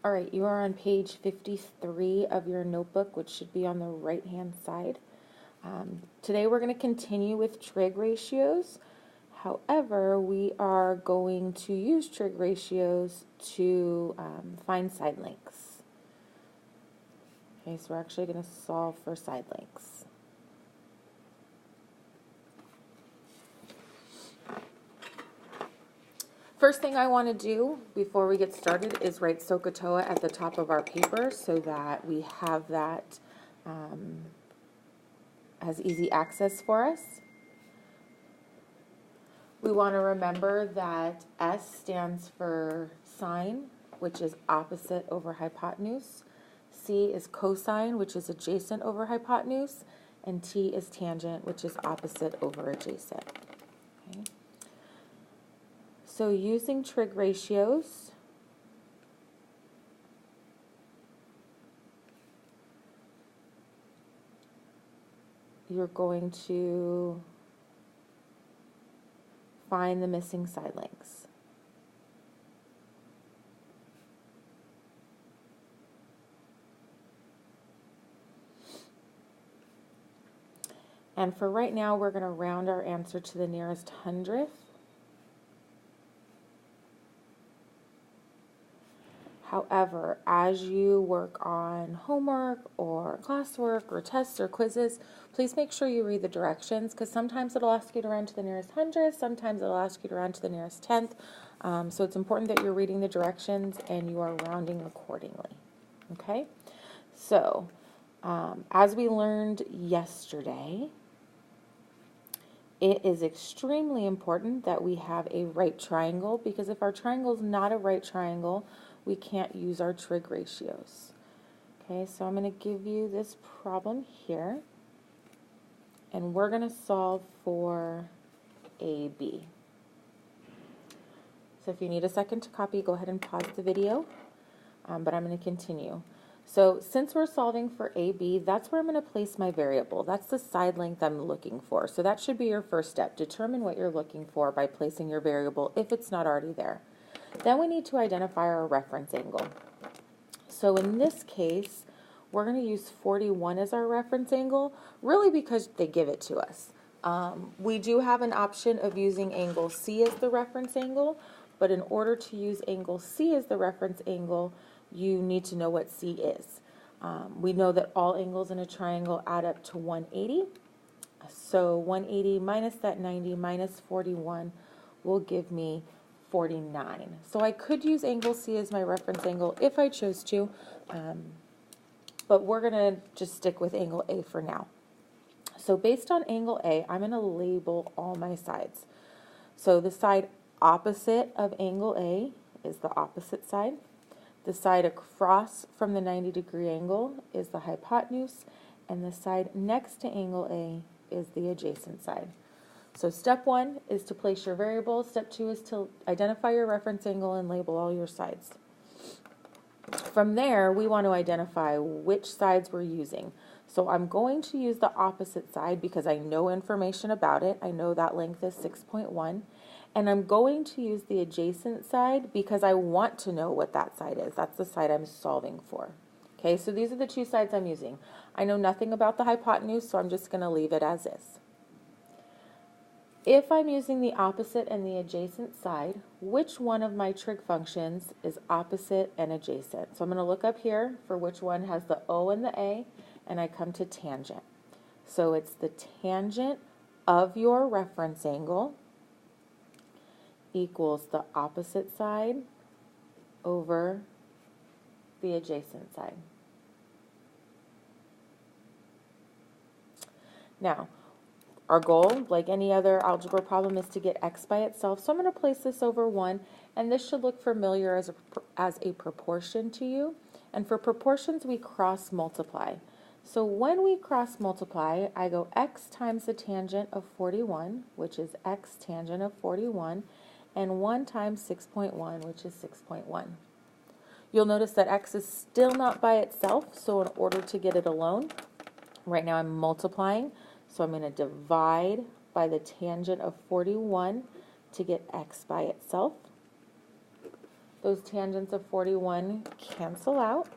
All right, you are on page 53 of your notebook, which should be on the right-hand side. Today we're going to continue with trig ratios. However, we are going to use trig ratios to find side lengths. Okay, so we're actually going to solve for side lengths. First thing I want to do before we get started is write SOHCAHTOA at the top of our paper so that we have that as easy access for us. We want to remember that S stands for sine, which is opposite over hypotenuse. C is cosine, which is adjacent over hypotenuse. And T is tangent, which is opposite over adjacent. Okay. So using trig ratios, you're going to find the missing side lengths. And for right now, we're going to round our answer to the nearest hundredth. However, as you work on homework or classwork or tests or quizzes, please make sure you read the directions, because sometimes it'll ask you to round to the nearest hundredth, sometimes it'll ask you to round to the nearest tenth. So it's important that you're reading the directions and you are rounding accordingly. Okay? So, as we learned yesterday, it is extremely important that we have a right triangle, because if our triangle is not a right triangle, we can't use our trig ratios. Okay, so I'm going to give you this problem here, and we're going to solve for AB. So if you need a second to copy, go ahead and pause the video, but I'm going to continue. So since we're solving for AB, that's where I'm going to place my variable. That's the side length I'm looking for. So that should be your first step. Determine what you're looking for by placing your variable if it's not already there. Then we need to identify our reference angle. So in this case, we're going to use 41 as our reference angle, really because they give it to us. We do have an option of using angle C as the reference angle, but in order to use angle C as the reference angle, you need to know what C is. We know that all angles in a triangle add up to 180. So 180 minus that 90 minus 41 will give me 49. So I could use angle C as my reference angle if I chose to, but we're going to just stick with angle A for now. So based on angle A, I'm going to label all my sides. So the side opposite of angle A is the opposite side. The side across from the 90-degree angle is the hypotenuse, and the side next to angle A is the adjacent side. So step one is to place your variable. Step two is to identify your reference angle and label all your sides. From there, we want to identify which sides we're using. So I'm going to use the opposite side because I know information about it. I know that length is 6.1. And I'm going to use the adjacent side because I want to know what that side is. That's the side I'm solving for. Okay, so these are the two sides I'm using. I know nothing about the hypotenuse, so I'm just going to leave it as is. If I'm using the opposite and the adjacent side, which one of my trig functions is opposite and adjacent? So I'm going to look up here for which one has the O and the A, and I come to tangent. So it's the tangent of your reference angle equals the opposite side over the adjacent side. Now, our goal, like any other algebra problem, is to get x by itself. So I'm going to place this over 1, and this should look familiar as a proportion to you. And for proportions, we cross multiply. So when we cross multiply, I go x times the tangent of 41, which is x tangent of 41, and 1 times 6.1, which is 6.1. You'll notice that x is still not by itself, so in order to get it alone, right now I'm multiplying. So I'm going to divide by the tangent of 41 to get x by itself. those tangents of 41 cancel out.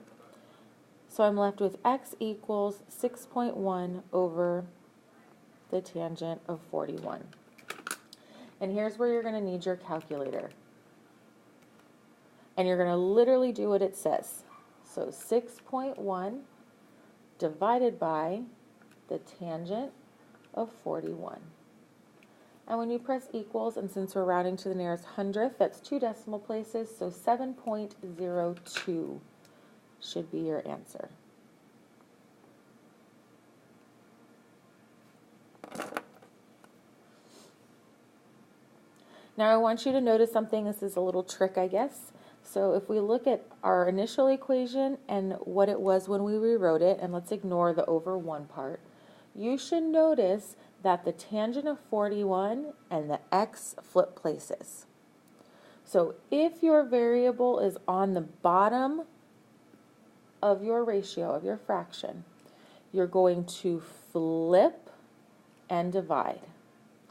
So I'm left with x equals 6.1 over the tangent of 41. And here's where you're going to need your calculator. And you're going to literally do what it says. So 6.1 divided by the tangent of 41. And when you press equals, and since we're rounding to the nearest hundredth, that's 2 decimal places, so 7.02 should be your answer. Now I want you to notice something. This is a little trick, I guess. So if we look at our initial equation and what it was when we rewrote it, and let's ignore the over 1 part, you should notice that the tangent of 41 and the x flip places. So if your variable is on the bottom of your ratio, of your fraction, you're going to flip and divide.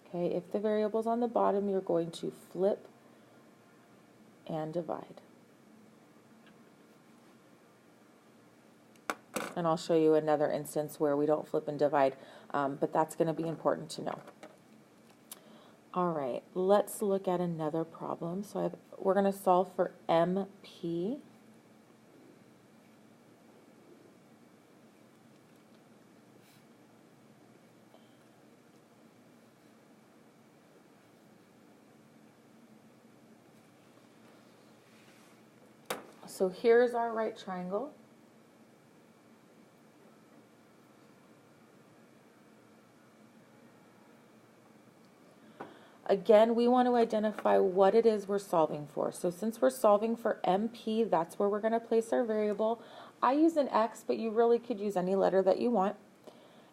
Okay, if the variable's on the bottom, you're going to flip and divide. And I'll show you another instance where we don't flip and divide, but that's going to be important to know. All right, let's look at another problem. So we're going to solve for MP. So here's our right triangle. Again, we want to identify what it is we're solving for. So since we're solving for MP, that's where we're going to place our variable. I use an X, but you really could use any letter that you want.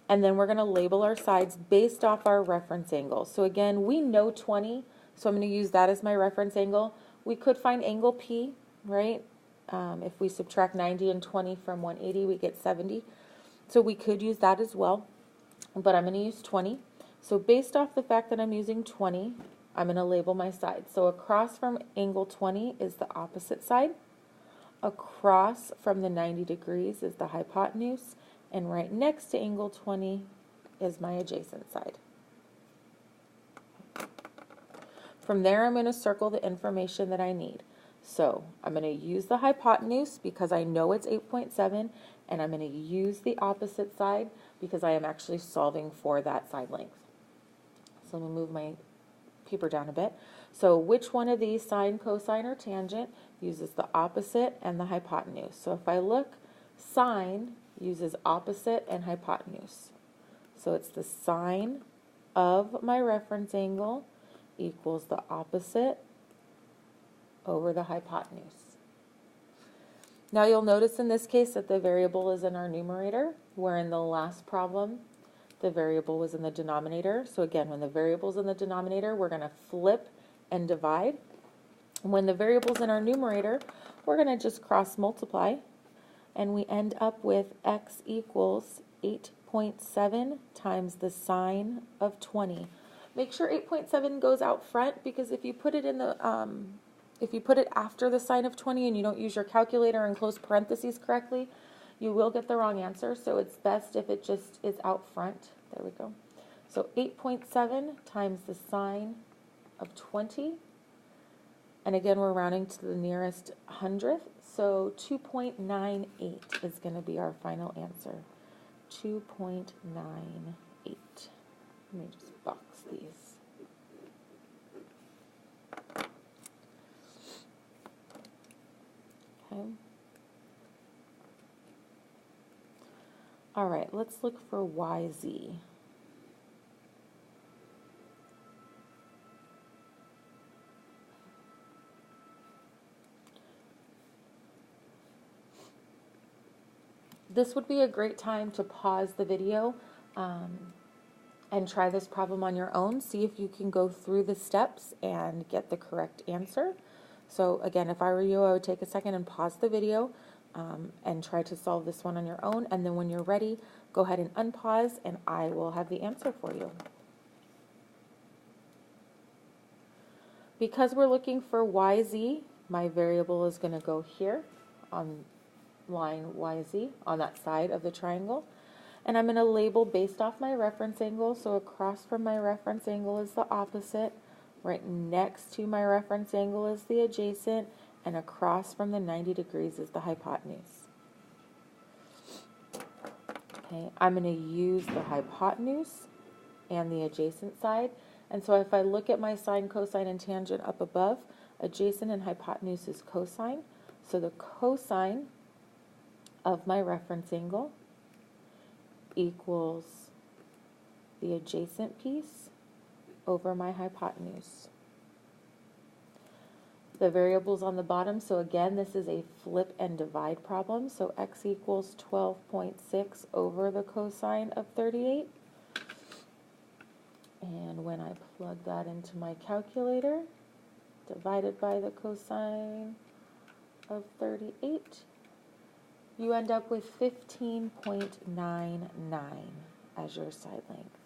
And then we're going to label our sides based off our reference angle. So again, we know 20, so I'm going to use that as my reference angle. We could find angle P, right? If we subtract 90 and 20 from 180, we get 70. So we could use that as well, but I'm going to use 20. So based off the fact that I'm using 20, I'm going to label my side. So across from angle 20 is the opposite side. Across from the 90 degrees is the hypotenuse. And right next to angle 20 is my adjacent side. From there, I'm going to circle the information that I need. So I'm going to use the hypotenuse because I know it's 8.7, and I'm going to use the opposite side because I am actually solving for that side length. So let me move my paper down a bit. So which one of these, sine, cosine, or tangent, uses the opposite and the hypotenuse? So if I look, sine uses opposite and hypotenuse. So it's the sine of my reference angle equals the opposite over the hypotenuse. Now you'll notice in this case that the variable is in our numerator, where in the last problem the variable was in the denominator. So again, when the variable is in the denominator, we're going to flip and divide. When the variable is in our numerator, we're going to just cross multiply, and we end up with x equals 8.7 times the sine of 20. Make sure 8.7 goes out front, because if you put it in the if you put it after the sine of 20 and you don't use your calculator and close parentheses correctly, you will get the wrong answer. So it's best if it just is out front. There we go. So 8.7 times the sine of 20. And again, we're rounding to the nearest hundredth. So 2.98 is going to be our final answer. 2.98. Let me just box these. Okay. All right, let's look for YZ. This would be a great time to pause the video and try this problem on your own. See if you can go through the steps and get the correct answer. So again, if I were you, I would take a second and pause the video and try to solve this one on your own. And then when you're ready, go ahead and unpause, and I will have the answer for you. Because we're looking for YZ, my variable is going to go here on line YZ on that side of the triangle. And I'm going to label based off my reference angle. So across from my reference angle is the opposite. Right next to my reference angle is the adjacent. And across from the 90 degrees is the hypotenuse. Okay, I'm going to use the hypotenuse and the adjacent side. And so if I look at my sine, cosine, and tangent up above, adjacent and hypotenuse is cosine. So the cosine of my reference angle equals the adjacent piece over my hypotenuse. The variables on the bottom, so again, this is a flip and divide problem. So x equals 12.6 over the cosine of 38. And when I plug that into my calculator, divided by the cosine of 38, you end up with 15.99 as your side length.